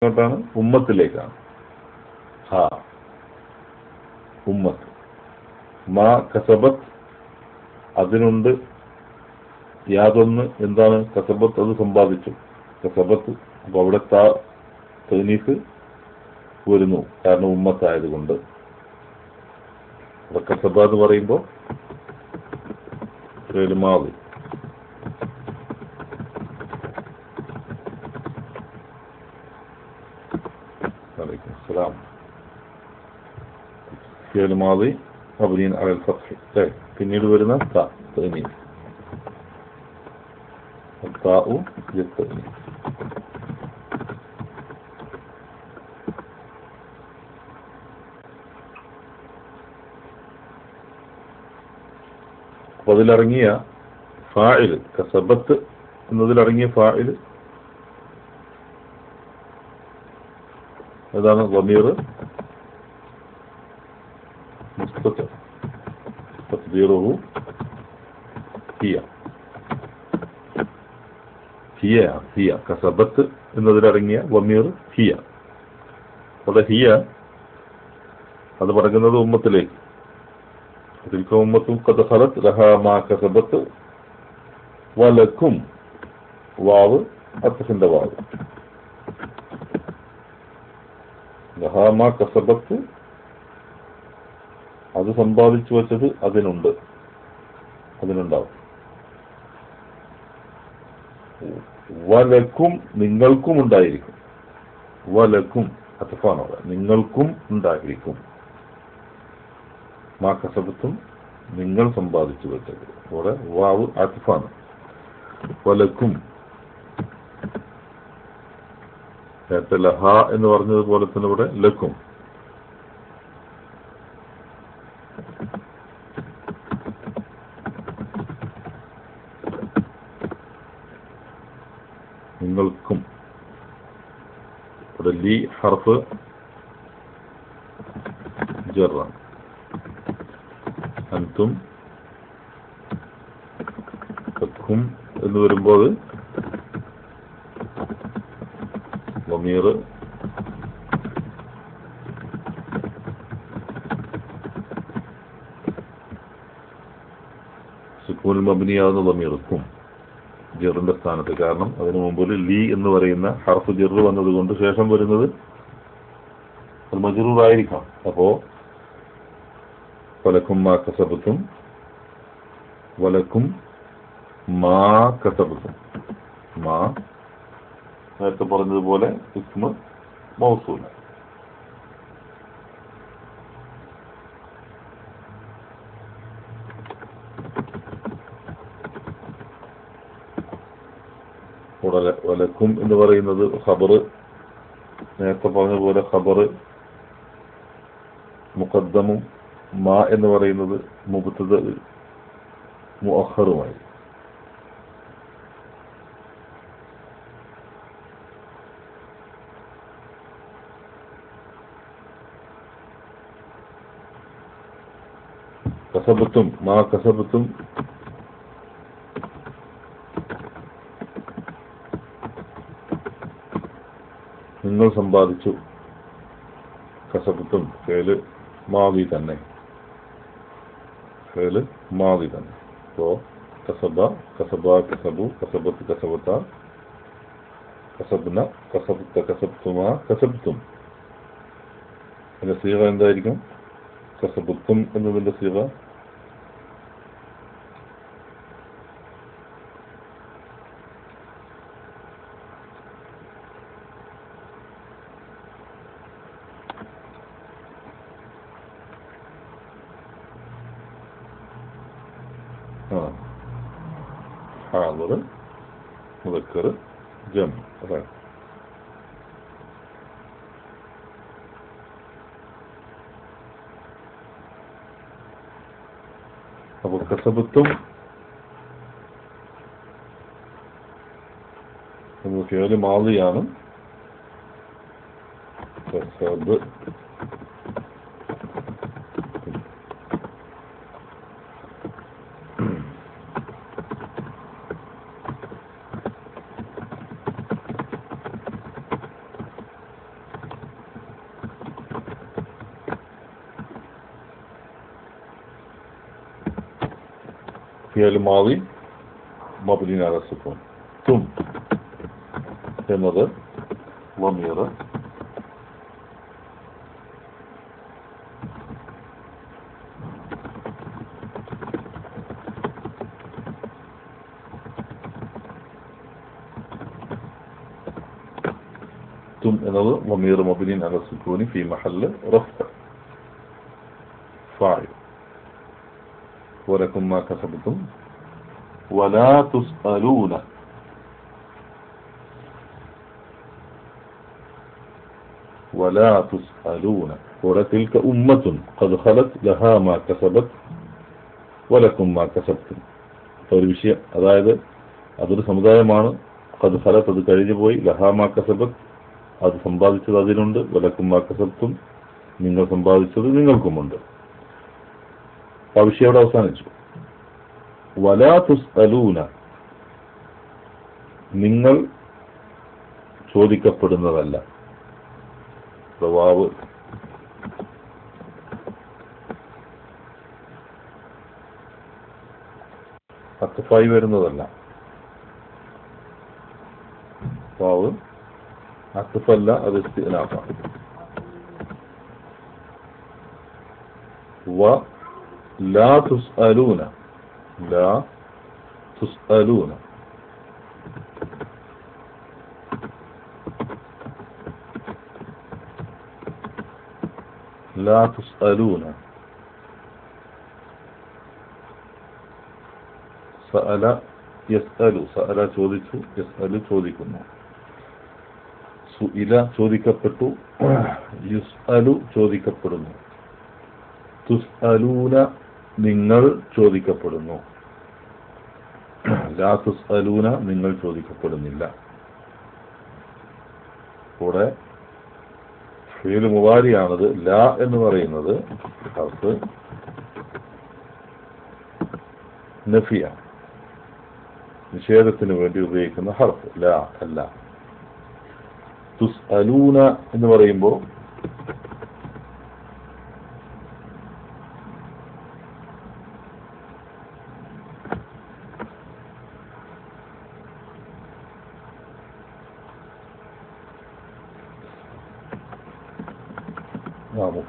എങ്ങോട്ടാണ്? ഉമ്മത്തിലേക്കാണ്. ഹാ ഉമ്മത്ത്. മാ കസബത്ത് അതിനുണ്ട് യാതൊന്ന് എന്താണ് കസബത്ത് അത് സമ്പാദിച്ചു. കസബത്ത് അപ്പോൾ അവിടെ തനീസ് വരുന്നു കാരണം ഉമ്മത്തായതുകൊണ്ട്. അപ്പൊ കസബ എന്ന് പറയുമ്പോൾ മാതി മാതി അബ്നീൻ അലൽ ഫത്ഹ്. പിന്നീട് വരുന്ന തനീസ് താഉ ലിത്തനീസ്. അപ്പൊ അതിലിറങ്ങിയ ഫാഇൽ കസബത്ത് എന്നതിലിറങ്ങിയ ഫാഇൽ ഏതാണ്? ളമീർ മുസ്തതർ തഖ്ദീറുഹു ഹിയ. ഹിയ കസബത്ത് എന്നതിലിറങ്ങിയ ളമീർ ഹിയ. അവിടെ ഹിയ അത് പറയുന്നത് ഉമ്മത്തിലേക്ക്. തിൽക ഉമ്മത്തും ഖദ് ഖലത് ലഹാ മാ കസബത്ത് വലക്കും. വാവ് അത്ഫിന്റെ വാവ്. ലഹാ മാ കസബത്ത് അത് സമ്പാദിച്ചു വെച്ചത് അതിനുണ്ടാവും. വലക്കും നിങ്ങൾക്കും ഉണ്ടായിരിക്കും. വലക്കും അത്ഫാണ് അവിടെ. നിങ്ങൾക്കും ഉണ്ടായിരിക്കും. മാ കസബത്തും നിങ്ങൾ സമ്പാദിച്ചു വെച്ചത്. അവിടെ വാവ് അത്ഫാണ്. വലക്കും നേരത്തെ ലഹ എന്ന് പറഞ്ഞതുപോലെ തന്നെ ഇവിടെ ലക്കും. നിങ്ങൾക്കും ഇവിടെ ലി ഹർഫ് ജറാണ്. അൻതും ലക്കും എന്ന് വരുമ്പോൾ ളമീർ സുക്കൂൻ മബ്നിയാവുന്ന ളമീർക്കും ജറിന്റെ സ്ഥാനത്ത്. കാരണം അതിനു മുമ്പിൽ ലീ എന്ന് പറയുന്ന ഹർഫ് ജറ് വന്നതുകൊണ്ട് ശേഷം വരുന്നത് അത് മജ്റൂർ ആയിരിക്കാം. അപ്പോ വലക്കും മാ കസബത്തും വലക്കും മാ കസബത്തും. മാ നേരത്തെ പറഞ്ഞതുപോലെ ഇസ്മ മൗസൂല. വലക്കും എന്ന് പറയുന്നത് ഖബർ. നേരത്തെ പറഞ്ഞതുപോലെ ഖബർ മുഖദ്ദമും മാ എന്ന് പറയുന്നത് മുബ്തദ മുഅഖറുമായി. കസബത്തും മാ കസബത്തും നിങ്ങൾ സമ്പാദിച്ചു. കസബത്തും ഫേല് മാവി തന്നെ. അപ്പോ കസബ കസബ കസബു കസബത്ത് കസബത്ത കസബ്ന കസബ്ത കസബ്തുമാ കസബ്തും. അതിന്റെ സീഗ എന്തായിരിക്കും? കസബത്തും എന്നതിന്റെ സീഗ ഹാദിർ മുദക്കർ ജം. അപ്പോൾ കസബത്തും ഫിഅൽ മാദിയാണ്. കസബ് ഫിഅൽ മാദി മബ്നി അല സുക്കൂൻ. തും എന്നത് ളമീർ തും എന്നത് ളമീർ മബ്നി അല സുക്കൂൻ ഫി മഹല്ല് റഫ്അ ഫാഇൽ. വലക്കും മാ കസബ്തും വലാ തുസ്അലൂന ولا تسألون وتلك أمة قد خلت لها ما كسبت ولكم ما كسبتم. ഒരു വിഷയം, അതായത് അതൊരു സമുദായമാണ്. ഖദ് ഖലത്ത് അത് കഴിഞ്ഞു പോയി, ലഹാ മാ കസബത്ത് അത് സമ്പാദിച്ചത് അതിനുണ്ട്, വലക്കും മാ കസബ്തും നിങ്ങൾ സമ്പാദിച്ചത് നിങ്ങൾക്കുമുണ്ട്. ആ വിഷയം അവിടെ അവസാനിച്ചു. വലാ തുസ്അലൂന നിങ്ങൾ ചോദിക്കപ്പെടുന്നതല്ല. വാവ് അത്ഫായി വരുന്നതല്ല. വാവ് അത്ഫല്ല, അത് ഇസ്തിനാഫാണ്. വ ലാ തുസ്അലൂന ലാ തുസ്അലൂന لا تسألون. سأل يسأل سأل ചോദിച്ചു, يسأل ചോദിക്കുന്നു. സുഇല ചോദിക്കപ്പെട്ടു, യുസ്അലു ചോദിക്കപ്പെടുന്നു. തുസ്അലൂന നിങ്ങൾ ചോദിക്കപ്പെടുന്നു. ലാ തുസ്അലൂന നിങ്ങൾ ചോദിക്കപ്പെടുന്നില്ല. കൂടെ ഫീൽ മുവാരിയാണത്. ലാ എന്ന് പറയുന്നത് ഹർഫ് നഫിയ, നിഷേധത്തിന് വേണ്ടി ഉപയോഗിക്കുന്ന ഹർഫ്. ലാ അല്ല. തുസ്അലൂന എന്ന് പറയുമ്പോൾ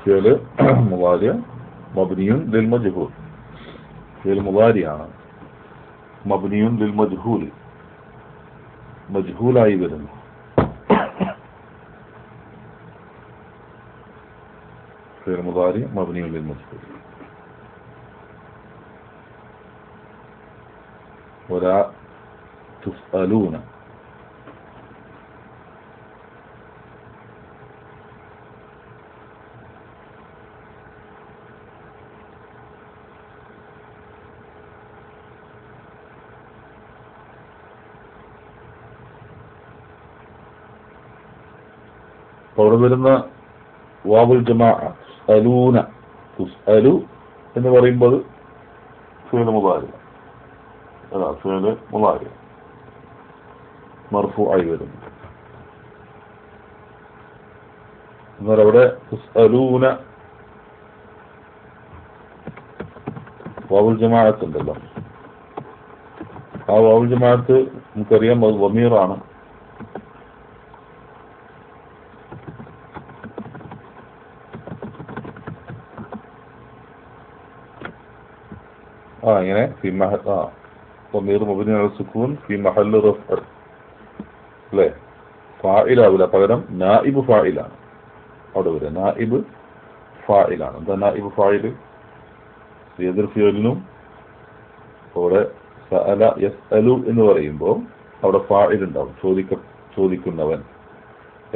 فعل مضارع مبني للمجهول. فعل مضارع مبني للمجهول مجهول ആയി വരുന്നു. فعل مضارع مبني للمجهول. ولا تسألون അവിടെ വരുന്ന വാവുൽ ജമാഅ തുസ്അലൂന തുസ്അലു എന്ന് പറയുമ്പോൾ ഫിഅൽ മുദാരി ഫിഅൽ മുദാരി മർഫൂആയി വരുന്നു. എന്നാൽ അവിടെ തുസ്അലൂന വാവുൽ ജമാഅത്ത് ഉണ്ടല്ലോ. ആ വാവുൽ ജമാഅത്ത് നമുക്കറിയാം അത് വമീറാണ്. ഇങ്ങനെ ضمير مبني على السكون في محل رفع അല്ലേ? ഫാഇലാവില്ല, പകരം നായിബ് ഫാഇലാണ് അവിടെ വരിക. നായിബ് ഫാഇലാണ്. എന്താ നായിബ് ഫാഇൽ? ഏതൊരു ഫിയലിനും അവിടെ സഅല യസ്അലു എന്ന് പറയുമ്പോൾ അവിടെ ഫാഇൽ ഉണ്ടാവും, ചോദിക്കുന്നവൻ.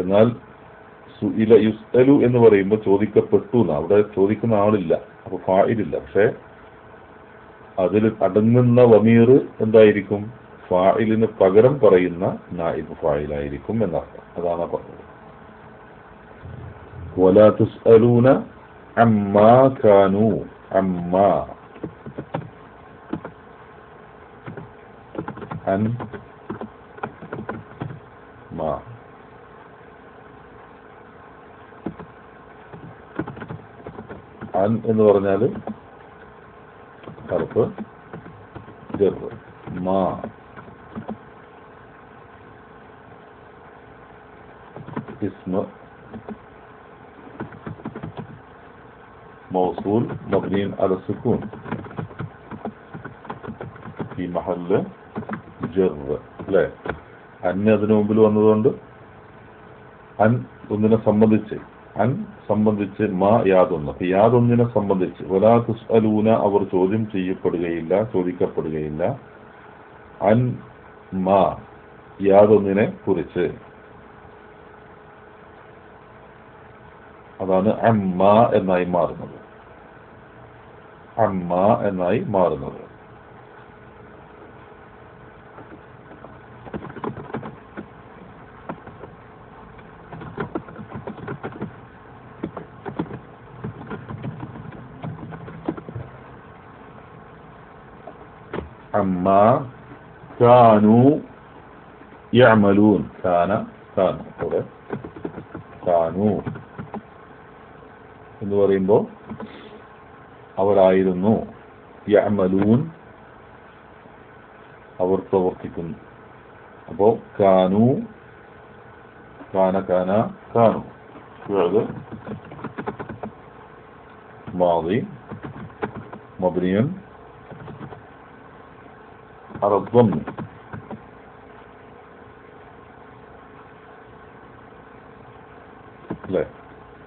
എന്നാൽ സുഇല യുസ്അലു എന്ന് പറയുമ്പോൾ ചോദിക്കപ്പെട്ടു എന്നാ, അവിടെ ചോദിക്കുന്ന ആളില്ല, അപ്പൊ ഫാഇലില്ല. പക്ഷെ അതിൽ അടങ്ങുന്ന വമീർ എന്തായിരിക്കും? ഫാഇലിന് പകരം പറയുന്ന നായിബ് ഫാഇലായിരിക്കും എന്നർത്ഥം. അതാണ് പറഞ്ഞത്. വലാ തുസ്അലൂന അമ്മാ കാനൂ. അമ്മാ അൻ മാ അൻ എന്ന് പറഞ്ഞാൽ ഹർഫ് ജർ മാ ഇസ്മ മൗസൂൽ മബ്നിൻ അല സുകൂൻ ഈ മഹല്ല് ജർ അല്ലേ. അന്ന് അതിനു മുമ്പിൽ വന്നതുകൊണ്ട് അൻ ഒന്നിനെ സംബന്ധിച്ച് മാ യാതൊന്ന്. യാതൊന്നിനെ സംബന്ധിച്ച് വലാ തുസ്അലൂന അവർ ചോദിക്കപ്പെടുകയില്ല അൻ മാ യാതൊന്നിനെ കുറിച്ച്. അതാണ് അമ്മ എന്നായി മാറുന്നത്. അമ്മ എന്നായി മാറുന്നത്. അമ്മാ കാനു യഅമലൂൻ. അവിടെ കാനു എന്ന് പറയുമ്പോൾ അവരായിരുന്നു, യഅമലൂൻ അവർ പ്രവർത്തിക്കുന്നു. അപ്പോ കാനു കാനു ഫിഅൽ മാദി മബ്നിയുൻ على الضم لا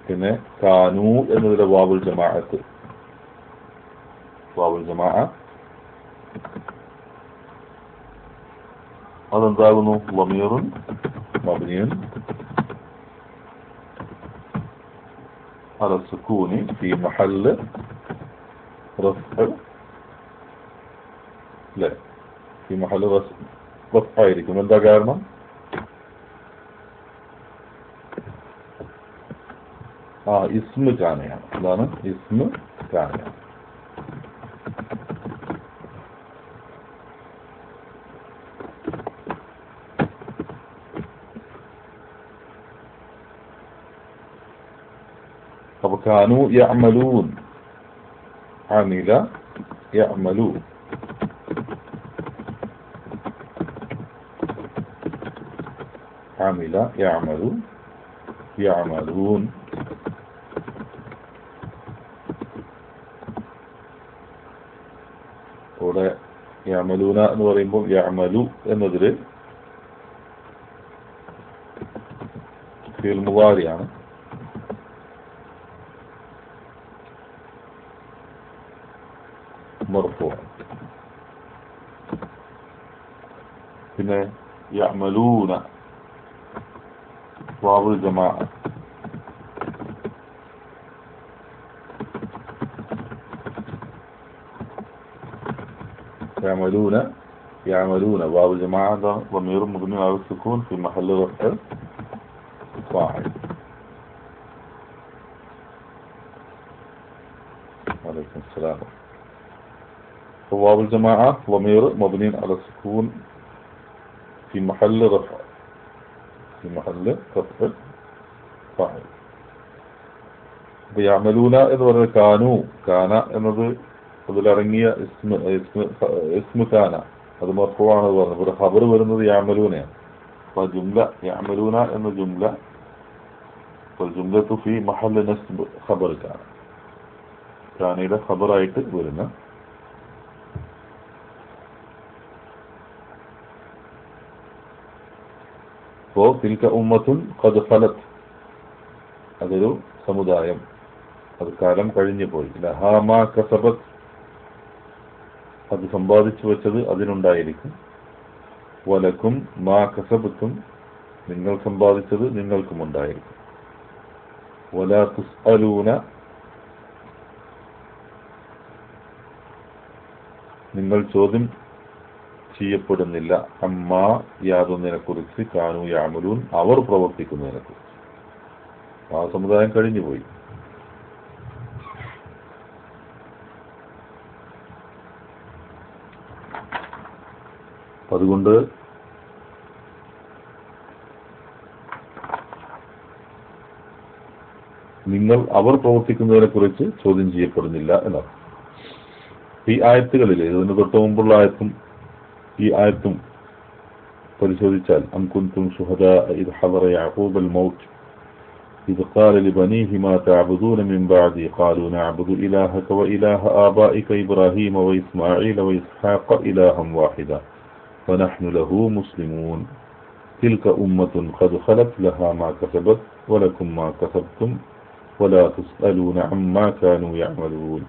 പിന്നെ കാനു എന്നതിലെ വാവുൽ ജമാഅത്ത് അതെന്താകുന്നു? ളമീറുൻ മബ്നിയുൻ അല സുകൂനി ഫി മഹല്ല് റഫ്അ لا في محل رفع ആയിരിക്കും. എന്താ കാരണം? ഇസ്മ കാനയാണ്. അതാണ് ഇസ്മ കാന. അപ്പൊ കാനു യഅമലൂൻ അമില യഅമലൂ عمل يعملون. ഇവിടെ യഅമലൂന എന്ന് പറയുമ്പോൾ യഅമലു എന്നതില് ഫിഅൽ മുളാരിയാണ്. മർഫൂ. പിന്നെ യഅമലൂന വാവുൽ ജമാഅ يعملون واو الجماعة ضمير مبني على السكون في محل رفع فاعل. عليكم السلام. واو الجماعة ضمير مبني على السكون في محل رفع فاعل. يعملون എന്ന് പറഞ്ഞ കാന എന്നത് അതിലിറങ്ങിയ ഇസ്മ കാന അത് മർഫൂആണ് പറഞ്ഞത്. ഇവിടെ ഖബർ വരുന്നത് യഅമലൂനയാണ്. അപ്പോൾ ജുംല യഅമലൂന എന്ന ജുംല ജുംലത്തു ഫി മഹല്ല് നസ്ബ് ഖബർ കാനയുടെ ഖബറായിട്ട് വരുന്ന. അപ്പോൾ തിൽക ഉമ്മത്തുൻ ഖദ് ഖലത് അതൊരു സമുദായം, അത് കാലം കഴിഞ്ഞു പോയി. ലഹാ മാ കസബത് അത് സമ്പാദിച്ചു വെച്ചത് അതിനുണ്ടായിരിക്കും. വലക്കും മാ കസബത്തും നിങ്ങൾ സമ്പാദിച്ചത് നിങ്ങൾക്കും ഉണ്ടായിരിക്കും. വലാ തുസ്അലൂന നിങ്ങൾ ചോദ്യം ചെയ്യപ്പെടുന്നില്ല അമ്മാ യാതൊന്നിനെ കുറിച്ച് കാനു യഅമലൂൻ അവർ പ്രവർത്തിക്കുന്നതിനെ കുറിച്ച്. ആ സമുദായം കഴിഞ്ഞുപോയി. അതുകൊണ്ട് നിങ്ങൾ അവർ പ്രവർത്തിക്കുന്നതിനെ കുറിച്ച് ചോദ്യം ചെയ്യപ്പെടുന്നില്ല എന്നർത്ഥം. ഈ ആയത്തുകളിൽ ഇതിന് തൊട്ട് മുമ്പുള്ള ആയത്തും ഈ ആയത്തും പരിശോധിച്ചാൽ അം കുൻതും ശുഹദാ ഇദ് ഹദറ യഅഖൂബൽ മൗത്ത് إذ قال لبنيه ما تعبدون من بعدي قالوا نعبد إلهك وإله آبائك إبراهيم وإسماعيل وإسحاق إلها واحدا ونحن له مسلمون تلك أمة قد خلت لها ما كسبت ولكم ما كسبتم ولا تسألون عما كانوا يعملون.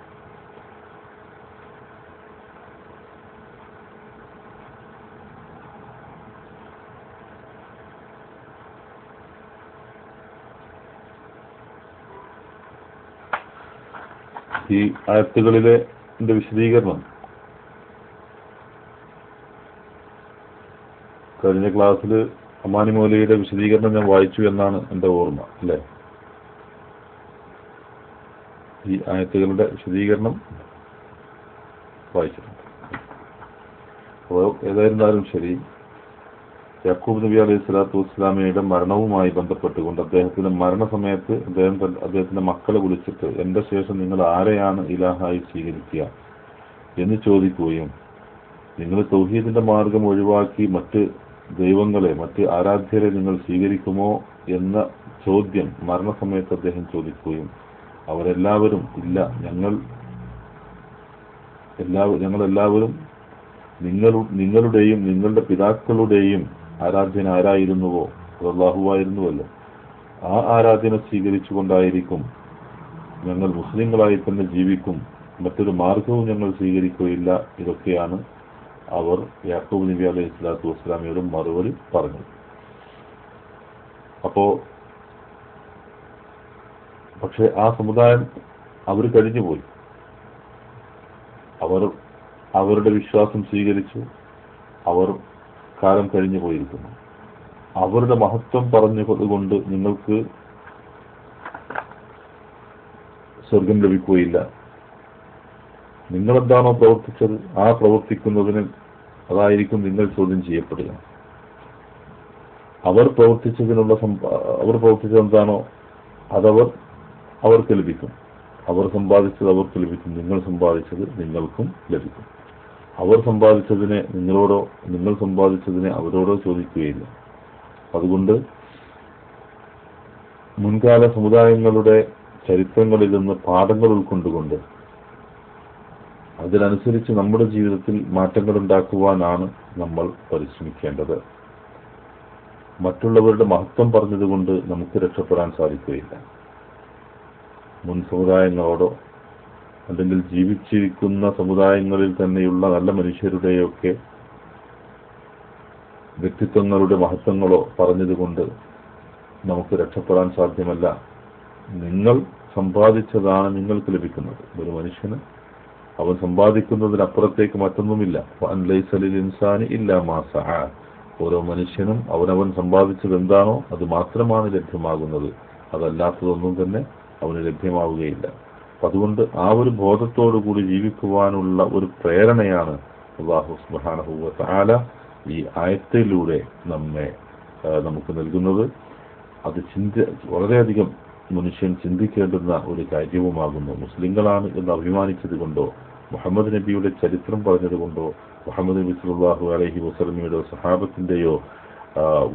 ഈ ആയത്തുകളിലെ വിശദീകരണം കഴിഞ്ഞ ക്ലാസ്സിൽ അമാനി മൗലവിയുടെ വിശദീകരണം ഞാൻ വായിച്ചു എന്നാണ് എൻ്റെ ഓർമ്മ, അല്ലേ? ഈ ആയത്തുകളുടെ വിശദീകരണം വായിച്ചിട്ടുണ്ട്. അപ്പോൾ ഏതായിരുന്നാലും ശരി, യാക്കൂബ് നബി അലൈഹി സ്വലാത്തു വസ്സലാമയുടെ മരണവുമായി ബന്ധപ്പെട്ടുകൊണ്ട് അദ്ദേഹത്തിന്റെ മരണസമയത്ത് അദ്ദേഹത്തിന്റെ മക്കളെ വിളിച്ചിട്ട് എന്റെ ശേഷം നിങ്ങൾ ആരെയാണ് ഇലാഹായി സ്വീകരിക്കുക എന്ന് ചോദിക്കുകയും നിങ്ങൾ തൗഹീദിന്റെ മാർഗം ഒഴിവാക്കി മറ്റ് ദൈവങ്ങളെ, മറ്റ് ആരാധ്യരെ നിങ്ങൾ സ്വീകരിക്കുമോ എന്ന ചോദ്യം മരണസമയത്ത് അദ്ദേഹം ചോദിക്കുകയും അവരെല്ലാവരും ഇല്ല, ഞങ്ങളെല്ലാവരും നിങ്ങളുടെയും നിങ്ങളുടെ പിതാക്കളുടെയും ആരാധ്യൻ ആരായിരുന്നുവോ അത് അല്ലാഹുവായിരുന്നുവല്ലോ, ആ ആരാധ്യനെ സ്വീകരിച്ചുകൊണ്ടായിരിക്കും ഞങ്ങൾ മുസ്ലിങ്ങളായി തന്നെ ജീവിക്കും, മറ്റൊരു മാർഗവും ഞങ്ങൾ സ്വീകരിക്കുകയില്ല. ഇതൊക്കെയാണ് അവർ യാക്കൂബ് നബി അലൈഹി സ്വലാത്തു വസ്സലാമയോട് മറുപടി പറഞ്ഞത്. പക്ഷെ ആ സമുദായം അവർ കഴിഞ്ഞുപോയി. അവർ അവരുടെ വിശ്വാസം സ്വീകരിച്ചു, അവർ കാലം കഴിഞ്ഞു പോയിരിക്കുന്നു. അവരുടെ മഹത്വം പറഞ്ഞതുകൊണ്ട് നിങ്ങൾക്ക് സ്വർഗം ലഭിക്കുകയില്ല. നിങ്ങളെന്താണോ പ്രവർത്തിച്ചത് ആ പ്രവർത്തിക്കുന്നതിന് അതായിരിക്കും നിങ്ങൾ ചോദ്യം ചെയ്യപ്പെടുക. അവർ പ്രവർത്തിച്ചത് എന്താണോ അവർക്ക് ലഭിക്കും. അവർ സമ്പാദിച്ചത് അവർക്ക് ലഭിക്കും, നിങ്ങൾ സമ്പാദിച്ചത് നിങ്ങൾക്കും ലഭിക്കും. അവർ സമ്പാദിച്ചതിനെ നിങ്ങൾ സമ്പാദിച്ചതിനെ അവരോടോ ചോദിക്കുകയില്ല. അതുകൊണ്ട് മുൻകാല സമുദായങ്ങളുടെ ചരിത്രങ്ങളിൽ നിന്ന് പാഠങ്ങൾ ഉൾക്കൊണ്ടുകൊണ്ട് അതിനനുസരിച്ച് നമ്മുടെ ജീവിതത്തിൽ മാറ്റങ്ങൾ ഉണ്ടാക്കുവാനാണ് നമ്മൾ പരിശ്രമിക്കേണ്ടത്. മറ്റുള്ളവരുടെ മഹത്വം പറഞ്ഞതുകൊണ്ട് നമുക്ക് രക്ഷപ്പെടാൻ സാധിക്കുകയില്ല. മുൻ സമുദായങ്ങളോടോ അല്ലെങ്കിൽ ജീവിച്ചിരിക്കുന്ന സമുദായങ്ങളിൽ തന്നെയുള്ള നല്ല മനുഷ്യരുടെയൊക്കെ വ്യക്തിത്വങ്ങളുടെ മഹത്വങ്ങളോ പറഞ്ഞതുകൊണ്ട് നമുക്ക് രക്ഷപ്പെടാൻ സാധ്യമല്ല. നിങ്ങൾ സമ്പാദിച്ചതാണ് നിങ്ങൾക്ക് ലഭിക്കുന്നത്. ഒരു മനുഷ്യന് അവൻ സമ്പാദിക്കുന്നതിനപ്പുറത്തേക്ക് മറ്റൊന്നുമില്ല. ലൈസ ലിൽ ഇൻസാനി ഇല്ലാ മാ സഅ. ഓരോ മനുഷ്യനും അവനവൻ സമ്പാദിച്ചത് എന്താണോ അത് മാത്രമാണ് ലഭ്യമാകുന്നത്, അതല്ലാത്തതൊന്നും തന്നെ അവന് ലഭ്യമാവുകയില്ല. അതുകൊണ്ട് ആ ഒരു ബോധത്തോടുകൂടി ജീവിക്കുവാനുള്ള ഒരു പ്രേരണയാണ് അല്ലാഹു സുബ്ഹാനഹു വ തആല ഈ ആയത്തിലൂടെ നമുക്ക് നൽകുന്നത്. അത് വളരെയധികം മനുഷ്യൻ ചിന്തിക്കേണ്ടുന്ന ഒരു കാര്യവുമാകുന്നു. മുസ്ലിങ്ങളാണ് എന്ന് അഭിമാനിച്ചത് കൊണ്ടോ മുഹമ്മദ് നബിയുടെ ചരിത്രം പറഞ്ഞതുകൊണ്ടോ മുഹമ്മദ് നബി സല്ലല്ലാഹു അലൈഹി വസല്ലമയുടെ സഹാബത്തിന്റെയോ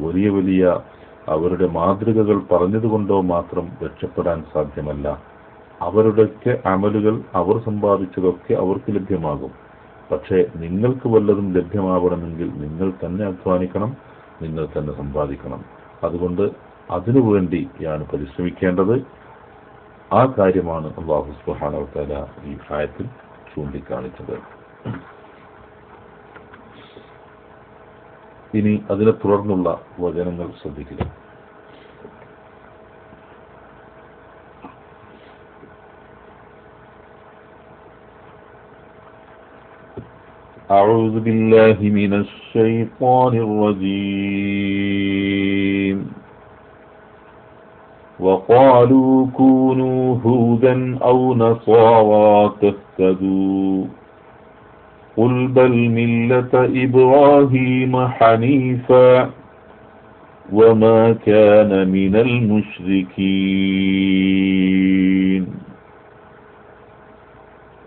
വലിയ വലിയ അവരുടെ മാതൃകകൾ പറഞ്ഞതുകൊണ്ടോ മാത്രം രക്ഷപ്പെടാൻ സാധ്യമല്ല. അവരുടെയൊക്കെ അമലുകൾ അവർ സമ്പാദിച്ചതൊക്കെ അവർക്ക് ലഭ്യമാകും. പക്ഷേ നിങ്ങൾക്ക് വല്ലതും ലഭ്യമാവണമെങ്കിൽ നിങ്ങൾ തന്നെ അധ്വാനിക്കണം, നിങ്ങൾ തന്നെ സമ്പാദിക്കണം. അതുകൊണ്ട് അതിനുവേണ്ടിയാണ് പരിശ്രമിക്കേണ്ടത്. ആ കാര്യമാണ് അല്ലാഹു സുബ്ഹാനഹു വ തആല ഈ ആയത്തിൽ ചൂണ്ടിക്കാണിച്ചത്. ഇനി അതിനെ തുടർന്നുള്ള വചനങ്ങൾ ശ്രദ്ധിക്കുക. أعوذ بالله من الشيطان الرجيم. وقالوا كونوا هودا أو نصارى تهتدوا قل بل ملة إبراهيم حنيفا وما كان من المشركين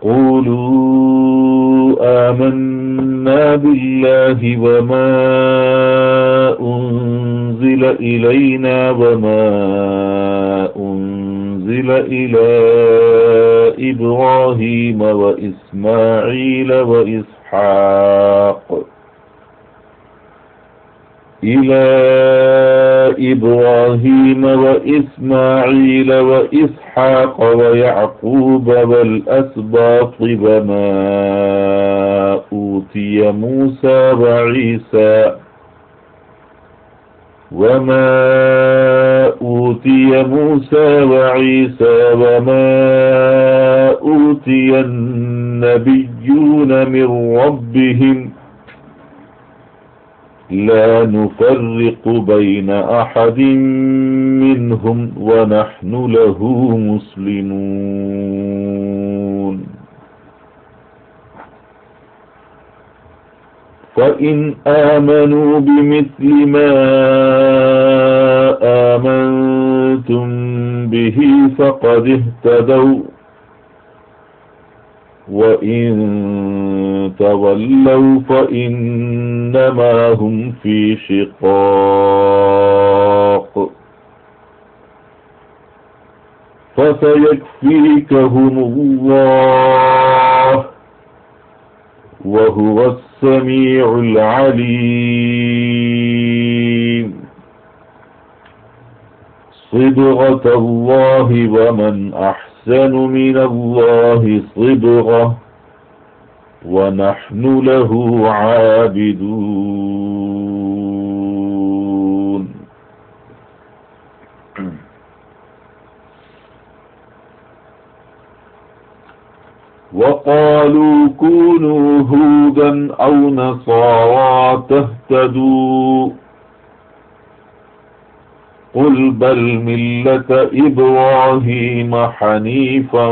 قولوا آمنا بالله وما أنزل إلينا وما أنزل إلى إبراهيم وإسماعيل وإسحاق ويعقوب والأسباط وما أوتي موسى وعيسى وما أوتي النبيون من ربهم لا نفرق بين أحد منهم ونحن له مسلمون فإن آمنوا بمثل ما آمنتم به فقد اهتدوا وإن تولوا فإنما هم في شقاق فسيكفيكهم الله وهو السميع العليم صبغة الله ومن أحسن من الله صبغة ونحن له عابدون. وقالوا كونوا هودا أو نصارى تهتدوا قل بل ملة إبراهيم حنيفا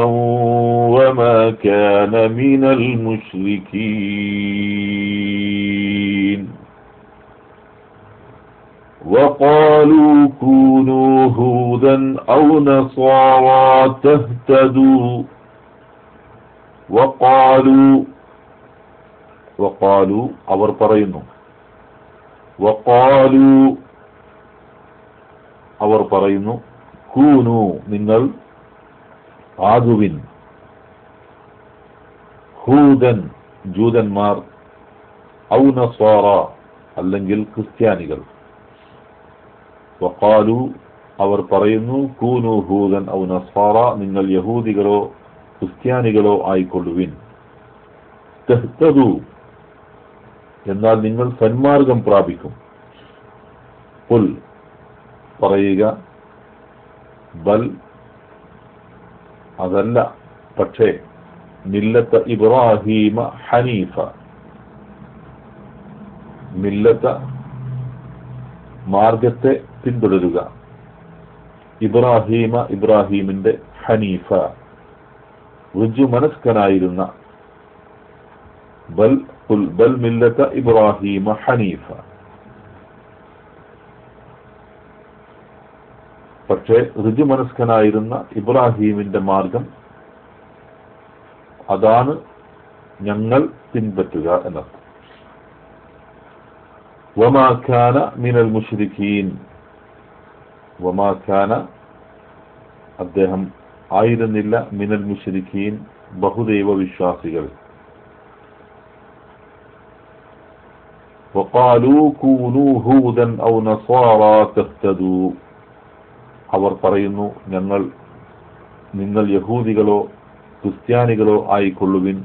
وما كان من المشركين. وقالوا كونوا هودا أو نصارى تهتدوا وقالوا അവർ പറയുന്നു അവർ പറയുന്നു കൂനു നിങ്ങൾ ആകുവിൻ ഹൂദൻ ജൂതന്മാർ ഔ നസ്വാറ അല്ലെങ്കിൽ ക്രിസ്ത്യാനികൾ. വഖാലു അവർ പറയുന്നു കൂനു ഹൂദൻ ഔ നസ്വാറ നിങ്ങൾ യഹൂദികളോ ക്രിസ്ത്യാനികളോ ആയിക്കൊള്ളുവിൻ. തഹ്തദു എന്നാൽ നിങ്ങൾ സന്മാർഗം പ്രാപിക്കും. ഖുൽ പറയുക ബൽ അതല്ല പക്ഷേ മില്ലത്ത ഇബ്രാഹീമ ഹനീഫ മില്ലത്ത മാർഗത്തെ പിന്തുടരുക ഇബ്രാഹീമിന്റെ ഹനീഫ ഋജു മനസ്കനായിരുന്ന ബൽ മില്ലത്ത ഇബ്രാഹീമ ഹനീഫ പക്ഷേ ഋജു മനസ്കനായിരുന്ന ഇബ്രാഹീമിന്റെ മാർഗം അതാണ് ഞങ്ങൾ പിൻപറ്റുക എന്നർത്ഥം. വമാ കാന മിനൽ മുശ്രിക്കീൻ വമാ കാന അദ്ദേഹം ആയിരുന്നില്ല മിനൽ മുശ്രിക്കീൻ ബഹുദൈവ വിശ്വാസികൾ. വഖാലൂ കൂനൂ ഹൂദൻ ഔ നസ്വാറ തഹ്തദൂ അവർ പറയുന്നു നിങ്ങൾ യഹൂദികളോ ക്രിസ്ത്യാനികളോ ആയിക്കൊള്ളുവിൻ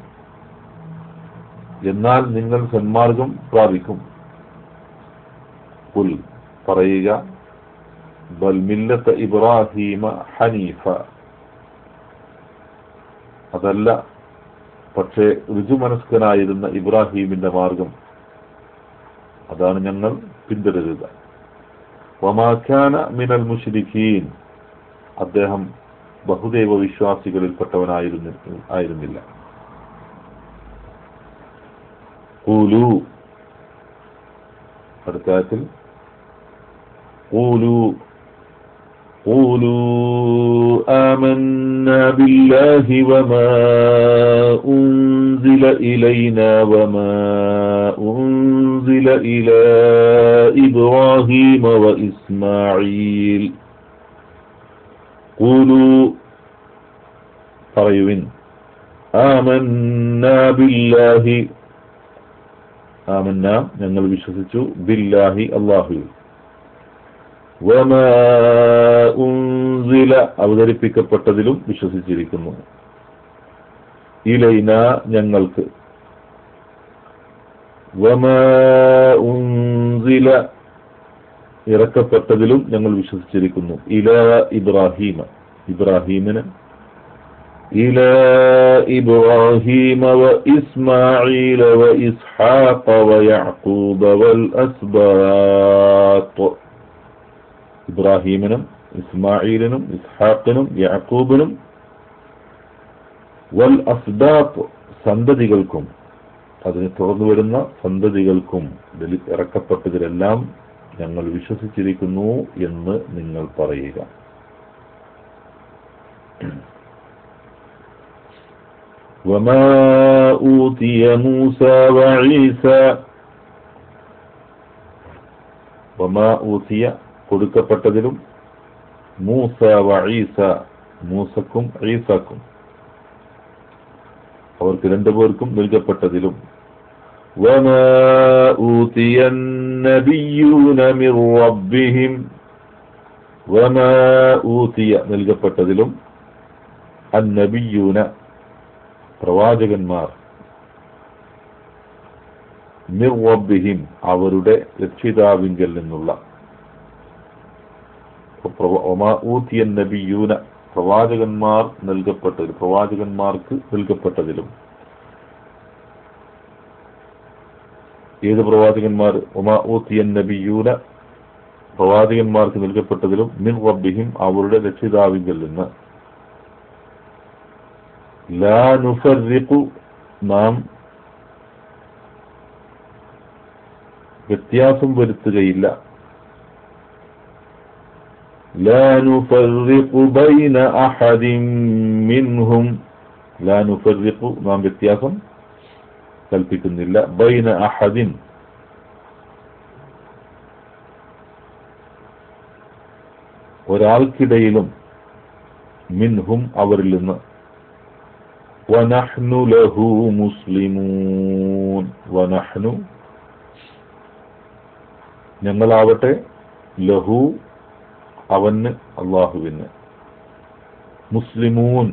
എന്നാൽ നിങ്ങൾ സന്മാർഗം പ്രാപിക്കും. ഖുൽ പറയുക ബൽ മില്ലത്ത ഇബ്രാഹീമ ഹനീഫ അതല്ല പക്ഷേ ഋജുമനസ്കനായിരുന്ന ഇബ്രാഹീമിന്റെ മാർഗം അതാണ് ഞങ്ങൾ പിന്തുടരുക. വമാ കാന മിനൽ മുശ്രിക്കീൻ അദ്ദേഹം ബഹുദൈവ വിശ്വാസികളിൽപ്പെട്ടവനായിരുന്നില്ല. ഖൂലു അടുത്ത ആയത്തിൽ قولوا آمنا بالله وما أنزل إلينا وما أنزل إلى إبراهيم وإسماعيل قولوا പറയുവിൻ آمنا بالله ആമന്ന ഞങ്ങൾ വിശ്വസിച്ചു ബില്ലാഹി അല്ലാഹുവിൽ വമാ ഉൻസില അവതരിപ്പിക്കപ്പെട്ടതിലും വിശ്വസിച്ചിരിക്കുന്നു ഇലൈന ഞങ്ങൾക്ക് വമാ ഉൻസില ഇറക്കപ്പെട്ടതിലും ഞങ്ങൾ വിശ്വസിച്ചിരിക്കുന്നു ഇലാ ഇബ്രാഹീമ ഇബ്രാഹീമിന് إلى إبراهيم وإسماعيل وإسحاق ويعقوب والأسباط ഇബ്രാഹീമിനും ഇസ്മായിലിനും ഇസ്ഹാഖിനും യാക്കൂബിനും വൽ അസ്ബാത്ത് സന്തതികൾക്കും അതിന് തുടർന്നു വരുന്ന സന്തതികൾക്കും ഇറക്കപ്പെട്ടതിലെല്ലാം ഞങ്ങൾ വിശ്വസിച്ചിരിക്കുന്നു എന്ന് നിങ്ങൾ പറയുക. وما أوتي موسى وعيسى وما أوتي കൊടുക്കപ്പെട്ടതിലും മൂസ വഈസ മൂസക്കും ഈസാക്കും അവർക്ക് രണ്ടുപേർക്കും നൽകപ്പെട്ടതിലും وما أوتي النبيون من ربهم وما أوتي നൽകപ്പെട്ടതിലും النبيون പ്രവാചകന്മാർ മിർ റബ്ബിഹിം അവരുടെ രക്ഷിതാവിങ്കൽ നിന്നുള്ള വമാ ഊതിയ നബിയൂന പ്രവാചകന്മാർ നൽകപ്പെട്ടതിലും പ്രവാചകന്മാർക്ക് നൽകപ്പെട്ടതിലും ഏത് പ്രവാചകന്മാർ വമാ ഊതിയ നബിയൂന പ്രവാചകന്മാർക്ക് നൽകപ്പെട്ടതിലും മിർ റബ്ബിഹിം അവരുടെ രക്ഷിതാവിങ്കൽ നിന്ന് ലാ നുഫർരിഖു നാം വ്യത്യാസം വരുത്തുകയില്ല ലാ നുഫർരിഖു ബൈന അഹദിൻ മിൻഹും ലാ നുഫർരിഖു നാം വ്യത്യാസം കൽപ്പിക്കുന്നില്ല ബൈന അഹദിൻ ഒരാൾക്കിടയിലും മിൻഹും അവരിൽ നിന്ന് വനഹ്നു ലഹു മുസ്ലിമൂൻ വനഹ്നു ഞങ്ങളാവട്ടെ ലഹു അവന് അല്ലാഹുവിന് മുസ്ലിമൂൻ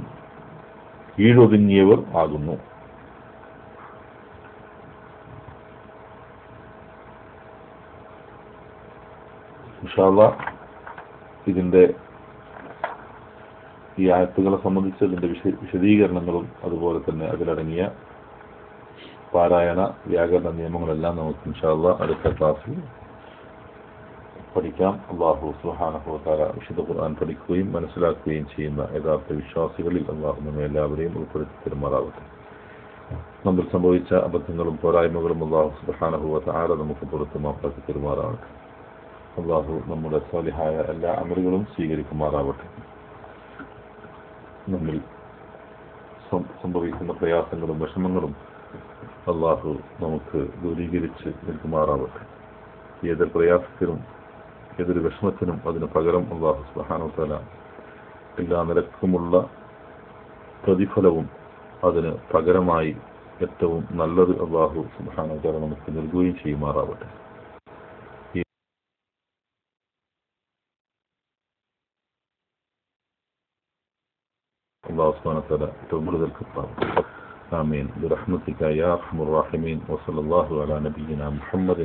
കീഴൊതുങ്ങിയവർ ആകുന്നു. ഇൻഷാ അല്ലാഹ് ഇതിന്റെ ഈ ആയത്തുകളെ സംബന്ധിച്ച് ഇതിന്റെ വിശദീകരണങ്ങളും അതുപോലെ തന്നെ അതിലടങ്ങിയ പാരായണ വ്യാകരണ നിയമങ്ങളെല്ലാം നമുക്ക് ഇൻഷാ അല്ലാഹ് അടുത്ത ക്ലാസ്സിൽ പഠിക്കാം. അല്ലാഹു സുബ്ഹാനഹു വ തആല വിശുദ്ധ ഖുർആൻ പഠിക്കുകയും മനസ്സിലാക്കുകയും ചെയ്യുന്ന യഥാർത്ഥ വിശ്വാസികളിൽ അല്ലാഹു നമ്മെ എല്ലാവരെയും ഉൾപ്പെടുത്തി തരുമാറാവട്ടെ. നമ്മൾ സംഭവിച്ച അബദ്ധങ്ങളും പോരായ്മകളും അല്ലാഹു സുബ്ഹാനഹു വ തആല നമുക്ക് പുറത്ത് മാപ്പാക്കി തരുമാറാവട്ടെ. അല്ലാഹു നമ്മുടെ സാലിഹായ എല്ലാ അമലുകളും സ്വീകരിക്കുമാറാവട്ടെ. നമ്മിൽ സംഭവിക്കുന്ന പ്രയാസങ്ങളും വിഷമങ്ങളും അല്ലാഹു നമുക്ക് ദൂരീകരിച്ച് നിൽക്കുമാറാവട്ടെ. ഏതൊരു പ്രയാസത്തിനും ഏതൊരു വിഷമത്തിനും അതിന് പകരം അല്ലാഹു സുബ്ഹാനഹു വ തആല എല്ലാ നിലക്കുമുള്ള പ്രതിഫലവും അതിന് പകരമായി ഏറ്റവും നല്ലത് അല്ലാഹു സുബ്ഹാനഹു വ തആല നമുക്ക് നൽകുകയും ചെയ്യുമാറാവട്ടെ. الله سبحانه وتعالى تبرز الكفار آمين برحمتك يا أرحم الراحمين وصلى الله على نبينا محمد